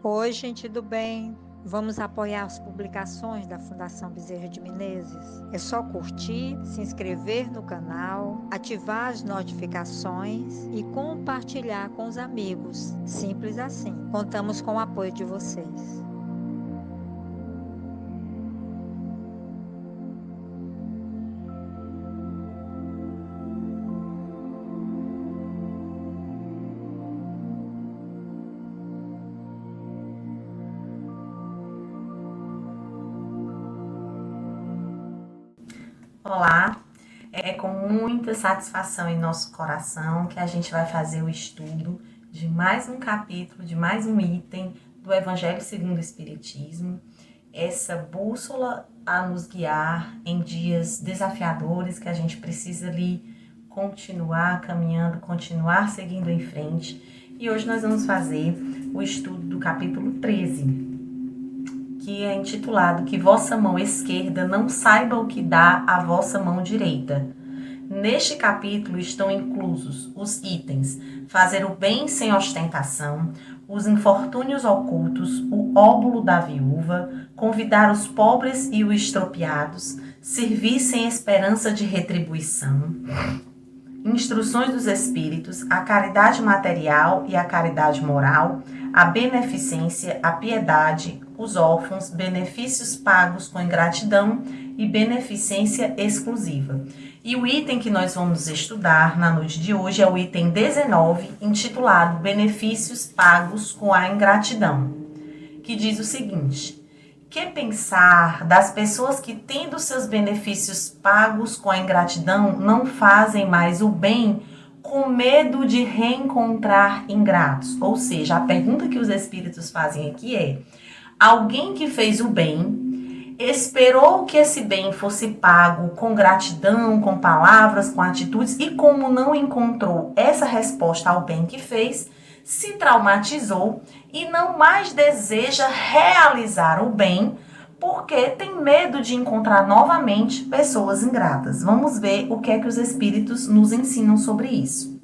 Oi, gente do bem. Vamos apoiar as publicações da Fundação Bezerra de Menezes? É só curtir, se inscrever no canal, ativar as notificações e compartilhar com os amigos. Simples assim. Contamos com o apoio de vocês. Olá, é com muita satisfação em nosso coração que a gente vai fazer o estudo de mais um capítulo, de mais um item do Evangelho segundo o Espiritismo, essa bússola a nos guiar em dias desafiadores que a gente precisa ali continuar caminhando, continuar seguindo em frente. E hoje nós vamos fazer o estudo do capítulo 13. Que é intitulado Que vossa mão esquerda não saiba o que dá a vossa mão direita. Neste capítulo estão inclusos os itens fazer o bem sem ostentação, os infortúnios ocultos, o óbulo da viúva, convidar os pobres e os estropiados, servir sem esperança de retribuição, instruções dos espíritos, a caridade material e a caridade moral, a beneficência, a piedade, os órfãos, benefícios pagos com ingratidão e beneficência exclusiva. E o item que nós vamos estudar na noite de hoje é o item 19, intitulado Benefícios pagos com a ingratidão, que diz o seguinte: que pensar das pessoas que, tendo seus benefícios pagos com a ingratidão, não fazem mais o bem com medo de reencontrar ingratos? Ou seja, a pergunta que os espíritos fazem aqui é: alguém que fez o bem, esperou que esse bem fosse pago com gratidão, com palavras, com atitudes, e como não encontrou essa resposta ao bem que fez, se traumatizou e não mais deseja realizar o bem porque tem medo de encontrar novamente pessoas ingratas. Vamos ver o que é que os espíritos nos ensinam sobre isso.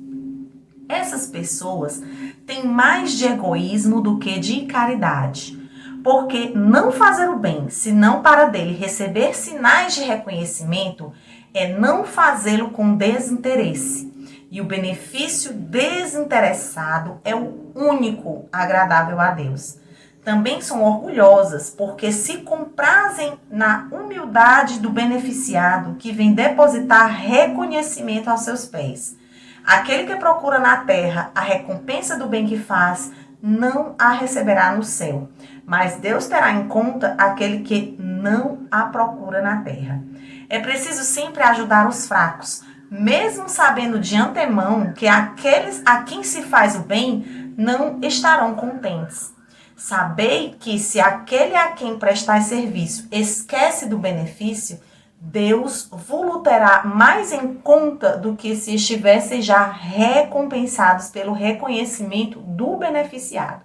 Essas pessoas têm mais de egoísmo do que de caridade, porque não fazer o bem, senão para dele receber sinais de reconhecimento, é não fazê-lo com desinteresse. E o benefício desinteressado é o único agradável a Deus. Também são orgulhosas, porque se comprazem na humildade do beneficiado que vem depositar reconhecimento aos seus pés. Aquele que procura na terra a recompensa do bem que faz, não a receberá no céu, mas Deus terá em conta aquele que não a procura na terra. É preciso sempre ajudar os fracos, mesmo sabendo de antemão que aqueles a quem se faz o bem não estarão contentes. Sabei que se aquele a quem prestais serviço esquece do benefício, Deus vos terá mais em conta do que se estivessem já recompensados pelo reconhecimento do beneficiado.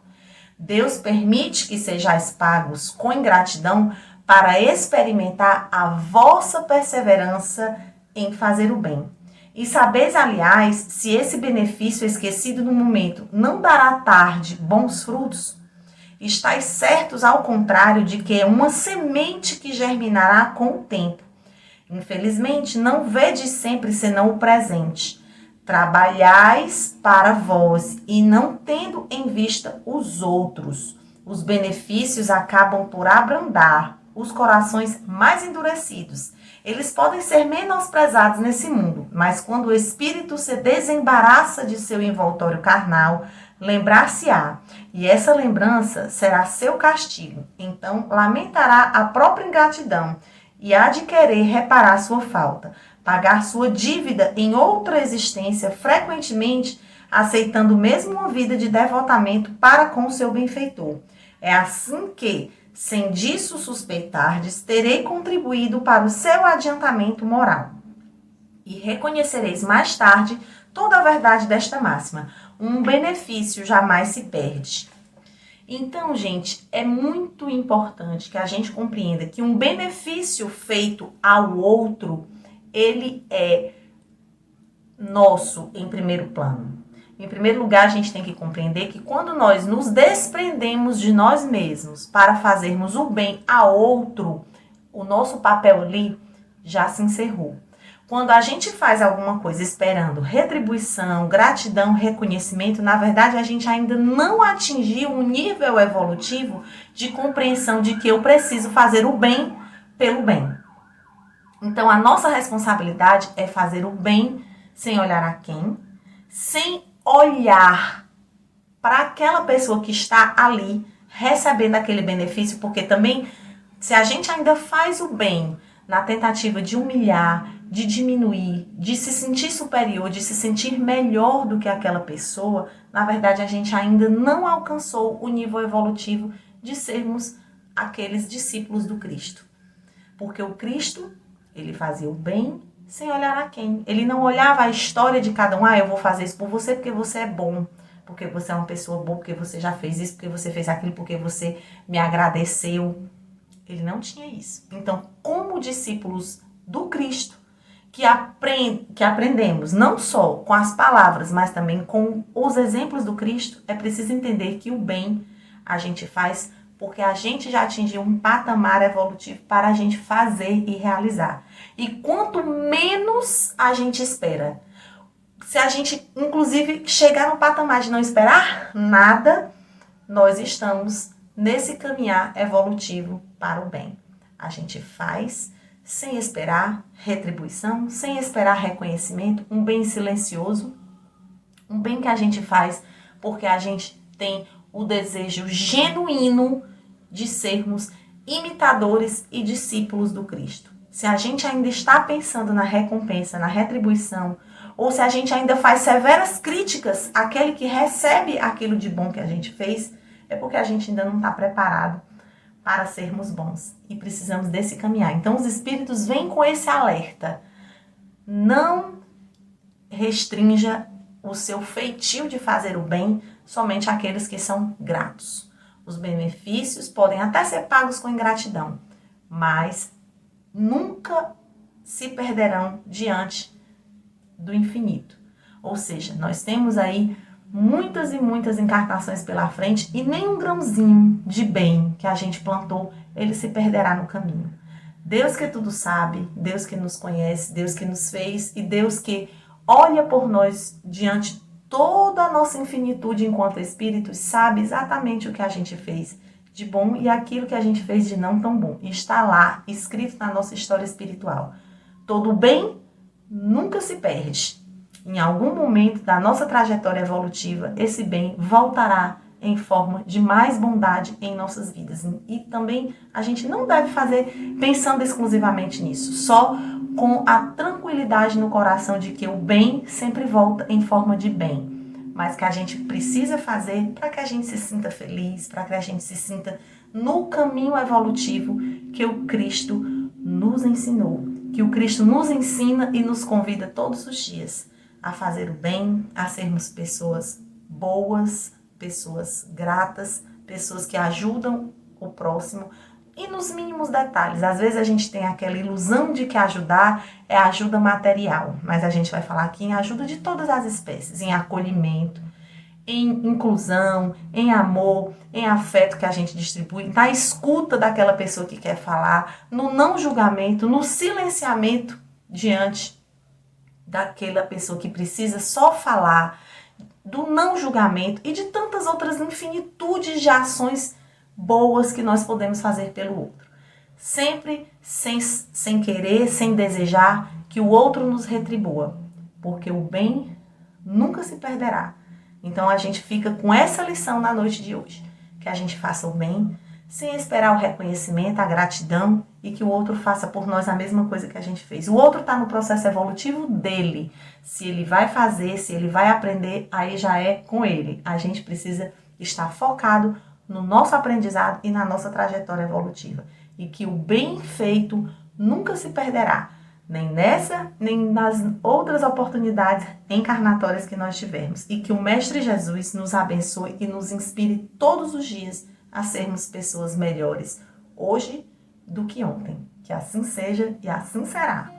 Deus permite que sejais pagos com ingratidão para experimentar a vossa perseverança em fazer o bem. E sabeis, aliás, se esse benefício esquecido no momento não dará tarde bons frutos? Estais certos, ao contrário, de que é uma semente que germinará com o tempo. Infelizmente, não vedes sempre senão o presente. Trabalhais para vós e não tendo em vista os outros. Os benefícios acabam por abrandar os corações mais endurecidos. Eles podem ser menosprezados nesse mundo, mas quando o espírito se desembaraça de seu envoltório carnal, lembrar-se-á, e essa lembrança será seu castigo. Então, lamentará a própria ingratidão e há de querer reparar sua falta, pagar sua dívida em outra existência, frequentemente aceitando mesmo uma vida de devotamento para com seu benfeitor. É assim que, sem disso suspeitardes, terei contribuído para o seu adiantamento moral. E reconhecereis mais tarde toda a verdade desta máxima: um benefício jamais se perde. Então, gente, é muito importante que a gente compreenda que um benefício feito ao outro, ele é nosso em primeiro plano. Em primeiro lugar, a gente tem que compreender que quando nós nos desprendemos de nós mesmos para fazermos o bem a outro, o nosso papel ali já se encerrou. Quando a gente faz alguma coisa esperando retribuição, gratidão, reconhecimento, na verdade a gente ainda não atingiu um nível evolutivo de compreensão de que eu preciso fazer o bem pelo bem. Então a nossa responsabilidade é fazer o bem sem olhar a quem, sem olhar para aquela pessoa que está ali recebendo aquele benefício, porque também se a gente ainda faz o bem na tentativa de humilhar, de diminuir, de se sentir superior, de se sentir melhor do que aquela pessoa, na verdade a gente ainda não alcançou o nível evolutivo de sermos aqueles discípulos do Cristo. Porque o Cristo, ele fazia o bem sem olhar a quem. Ele não olhava a história de cada um, eu vou fazer isso por você porque você é bom, porque você é uma pessoa boa, porque você já fez isso, porque você fez aquilo, porque você me agradeceu. Ele não tinha isso. Então, como discípulos do Cristo, que aprendemos não só com as palavras, mas também com os exemplos do Cristo, é preciso entender que o bem a gente faz porque a gente já atingiu um patamar evolutivo para a gente fazer e realizar. E quanto menos a gente espera, se a gente, inclusive, chegar no patamar de não esperar nada, nós estamos nesse caminhar evolutivo para o bem. A gente faz sem esperar retribuição, sem esperar reconhecimento, um bem silencioso, um bem que a gente faz porque a gente tem o desejo genuíno de sermos imitadores e discípulos do Cristo. Se a gente ainda está pensando na recompensa, na retribuição, ou se a gente ainda faz severas críticas àquele que recebe aquilo de bom que a gente fez, é porque a gente ainda não está preparado para sermos bons e precisamos desse caminhar. Então os espíritos vêm com esse alerta. Não restrinja o seu feitio de fazer o bem somente àqueles que são gratos. Os benefícios podem até ser pagos com ingratidão, mas nunca se perderão diante do infinito. Ou seja, nós temos aí muitas e muitas encarnações pela frente e nem um grãozinho de bem que a gente plantou, ele se perderá no caminho. Deus que tudo sabe, Deus que nos conhece, Deus que nos fez e Deus que olha por nós diante de toda a nossa infinitude enquanto espíritos, sabe exatamente o que a gente fez de bom e aquilo que a gente fez de não tão bom. E está lá, escrito na nossa história espiritual. Todo bem nunca se perde. Em algum momento da nossa trajetória evolutiva, esse bem voltará em forma de mais bondade em nossas vidas. E também a gente não deve fazer pensando exclusivamente nisso, só com a tranquilidade no coração de que o bem sempre volta em forma de bem, mas que a gente precisa fazer para que a gente se sinta feliz, para que a gente se sinta no caminho evolutivo que o Cristo nos ensinou, que o Cristo nos ensina e nos convida todos os dias a fazer o bem, a sermos pessoas boas, pessoas gratas, pessoas que ajudam o próximo e nos mínimos detalhes. Às vezes a gente tem aquela ilusão de que ajudar é ajuda material, mas a gente vai falar aqui em ajuda de todas as espécies, em acolhimento, em inclusão, em amor, em afeto que a gente distribui, na escuta daquela pessoa que quer falar, no não julgamento, no silenciamento diante daquela pessoa que precisa só falar, do não julgamento e de tantas outras infinitudes de ações boas que nós podemos fazer pelo outro. Sempre sem querer, sem desejar que o outro nos retribua, porque o bem nunca se perderá. Então a gente fica com essa lição na noite de hoje, que a gente faça o bem sem esperar o reconhecimento, a gratidão e que o outro faça por nós a mesma coisa que a gente fez. O outro está no processo evolutivo dele. Se ele vai fazer, se ele vai aprender, aí já é com ele. A gente precisa estar focado no nosso aprendizado e na nossa trajetória evolutiva. E que o bem feito nunca se perderá, nem nessa, nem nas outras oportunidades encarnatórias que nós tivermos. E que o Mestre Jesus nos abençoe e nos inspire todos os dias a sermos pessoas melhores hoje do que ontem. Que assim seja e assim será.